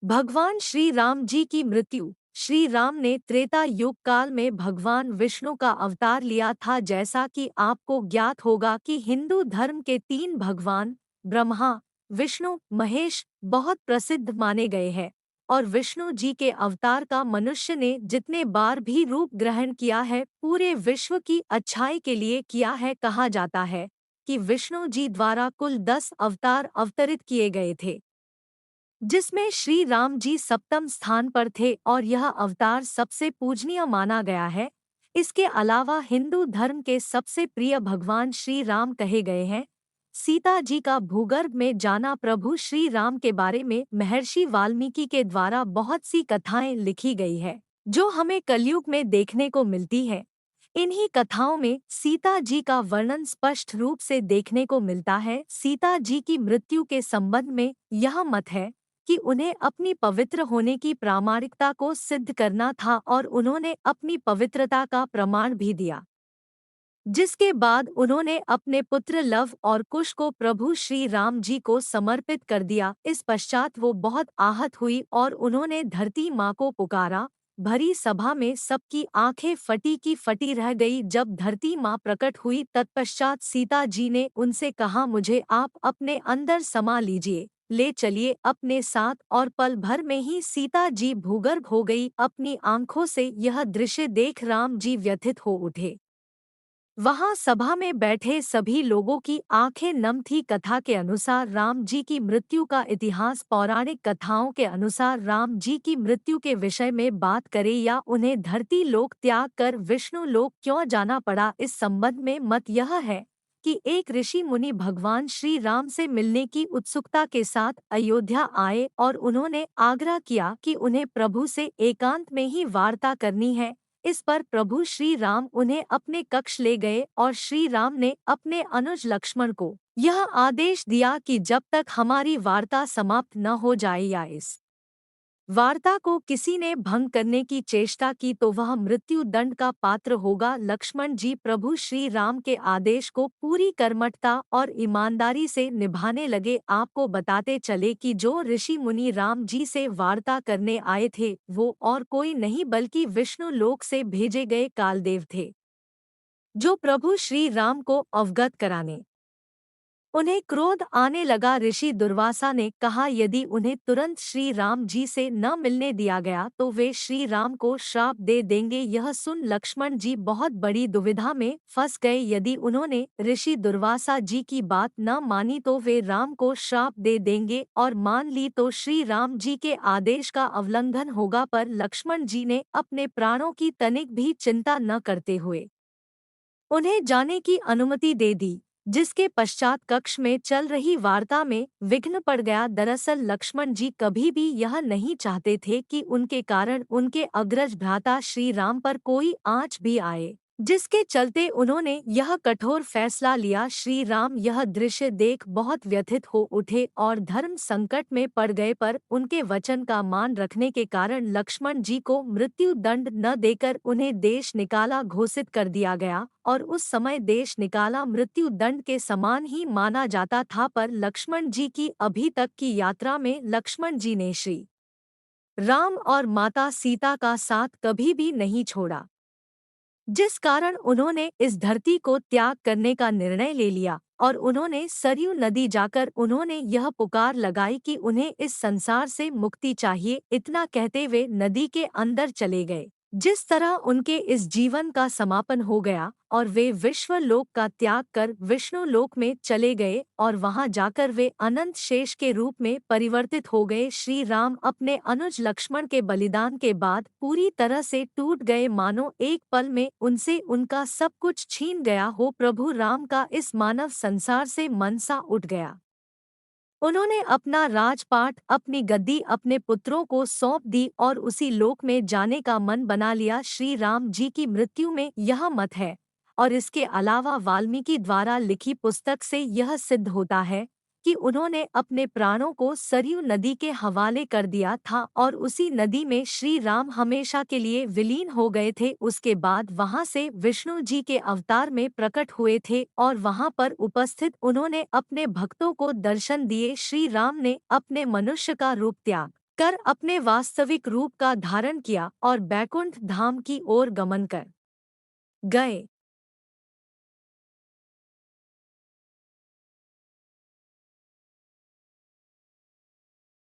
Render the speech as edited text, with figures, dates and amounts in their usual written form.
भगवान श्री राम जी की मृत्यु। श्री राम ने त्रेता युग काल में भगवान विष्णु का अवतार लिया था। जैसा कि आपको ज्ञात होगा कि हिंदू धर्म के तीन भगवान ब्रह्मा, विष्णु, महेश बहुत प्रसिद्ध माने गए हैं। और विष्णु जी के अवतार का मनुष्य ने जितने बार भी रूप ग्रहण किया है पूरे विश्व की अच्छाई के लिए किया है। कहा जाता है कि विष्णु जी द्वारा कुल 10 अवतार अवतरित किए गए थे, जिसमें श्री राम जी सप्तम स्थान पर थे और यह अवतार सबसे पूजनीय माना गया है। इसके अलावा हिंदू धर्म के सबसे प्रिय भगवान श्री राम कहे गए हैं। सीता जी का भूगर्भ में जाना। प्रभु श्री राम के बारे में महर्षि वाल्मीकि के द्वारा बहुत सी कथाएं लिखी गई है, जो हमें कलयुग में देखने को मिलती है। इन्हीं कथाओं में सीता जी का वर्णन स्पष्ट रूप से देखने को मिलता है। सीता जी की मृत्यु के संबंध में यह मत है कि उन्हें अपनी पवित्र होने की प्रामाणिकता को सिद्ध करना था और उन्होंने अपनी पवित्रता का प्रमाण भी दिया, जिसके बाद उन्होंने अपने पुत्र लव और कुश को प्रभु श्री राम जी को समर्पित कर दिया। इस पश्चात वो बहुत आहत हुई और उन्होंने धरती माँ को पुकारा। भरी सभा में सबकी आंखें फटी की फटी रह गई। जब धरती माँ प्रकट हुई तत्पश्चात सीता जी ने उनसे कहा, मुझे आप अपने अंदर समा लीजिए, ले चलिए अपने साथ। और पल भर में ही सीता जी भूगर्भ हो गई। अपनी आंखों से यह दृश्य देख राम जी व्यथित हो उठे। वहां सभा में बैठे सभी लोगों की आंखें नम थी। कथा के अनुसार राम जी की मृत्यु का इतिहास। पौराणिक कथाओं के अनुसार राम जी की मृत्यु के विषय में बात करें या उन्हें धरती लोक त्याग कर विष्णु लोक क्यों जाना पड़ा, इस संबंध में मत यह है कि एक ऋषि मुनि भगवान श्री राम से मिलने की उत्सुकता के साथ अयोध्या आए और उन्होंने आग्रह किया कि उन्हें प्रभु से एकांत में ही वार्ता करनी है। इस पर प्रभु श्री राम उन्हें अपने कक्ष ले गए और श्री राम ने अपने अनुज लक्ष्मण को यह आदेश दिया कि जब तक हमारी वार्ता समाप्त न हो जाए या इस वार्ता को किसी ने भंग करने की चेष्टा की तो वह मृत्यु दंड का पात्र होगा। लक्ष्मण जी प्रभु श्री राम के आदेश को पूरी कर्मठता और ईमानदारी से निभाने लगे। आपको बताते चले कि जो ऋषि मुनि राम जी से वार्ता करने आए थे वो और कोई नहीं बल्कि विष्णु लोक से भेजे गए कालदेव थे, जो प्रभु श्री राम को अवगत कराने उन्हें क्रोध आने लगा। ऋषि दुर्वासा ने कहा, यदि उन्हें तुरंत श्री राम जी से न मिलने दिया गया तो वे श्री राम को श्राप दे देंगे। यह सुन लक्ष्मण जी बहुत बड़ी दुविधा में फंस गए। यदि उन्होंने ऋषि दुर्वासा जी की बात न मानी तो वे राम को श्राप दे देंगे और मान ली तो श्री राम जी के आदेश का उल्लंघन होगा। पर लक्ष्मण जी ने अपने प्राणों की तनिक भी चिंता न करते हुए उन्हें जाने की अनुमति दे दी, जिसके पश्चात कक्ष में चल रही वार्ता में विघ्न पड़ गया। दरअसल लक्ष्मण जी कभी भी यह नहीं चाहते थे कि उनके कारण उनके अग्रज भ्राता श्री राम पर कोई आँच भी आए, जिसके चलते उन्होंने यह कठोर फैसला लिया। श्री राम यह दृश्य देख बहुत व्यथित हो उठे और धर्म संकट में पड़ गए, पर उनके वचन का मान रखने के कारण लक्ष्मण जी को मृत्यु दंड न देकर उन्हें देश निकाला घोषित कर दिया गया। और उस समय देश निकाला मृत्यु दंड के समान ही माना जाता था। पर लक्ष्मण जी की अभी तक की यात्रा में लक्ष्मण जी ने श्री राम और माता सीता का साथ कभी भी नहीं छोड़ा, जिस कारण उन्होंने इस धरती को त्याग करने का निर्णय ले लिया। और उन्होंने सरयू नदी जाकर उन्होंने यह पुकार लगाई कि उन्हें इस संसार से मुक्ति चाहिए। इतना कहते वे नदी के अंदर चले गए। जिस तरह उनके इस जीवन का समापन हो गया और वे विश्व लोक का त्याग कर विष्णु लोक में चले गए और वहां जाकर वे अनंत शेष के रूप में परिवर्तित हो गए। श्री राम अपने अनुज लक्ष्मण के बलिदान के बाद पूरी तरह से टूट गए, मानो एक पल में उनसे उनका सब कुछ छीन गया हो। प्रभु राम का इस मानव संसार से मन सा उठ गया। उन्होंने अपना राजपाट, अपनी गद्दी अपने पुत्रों को सौंप दी और उसी लोक में जाने का मन बना लिया। श्री राम जी की मृत्यु में यह मत है और इसके अलावा वाल्मीकि द्वारा लिखी पुस्तक से यह सिद्ध होता है कि उन्होंने अपने प्राणों को सरयू नदी के हवाले कर दिया था और उसी नदी में श्री राम हमेशा के लिए विलीन हो गए थे। उसके बाद वहां से विष्णु जी के अवतार में प्रकट हुए थे और वहां पर उपस्थित उन्होंने अपने भक्तों को दर्शन दिए। श्री राम ने अपने मनुष्य का रूप त्याग कर अपने वास्तविक रूप का धारण किया और बैकुंठ धाम की ओर गमन कर गए।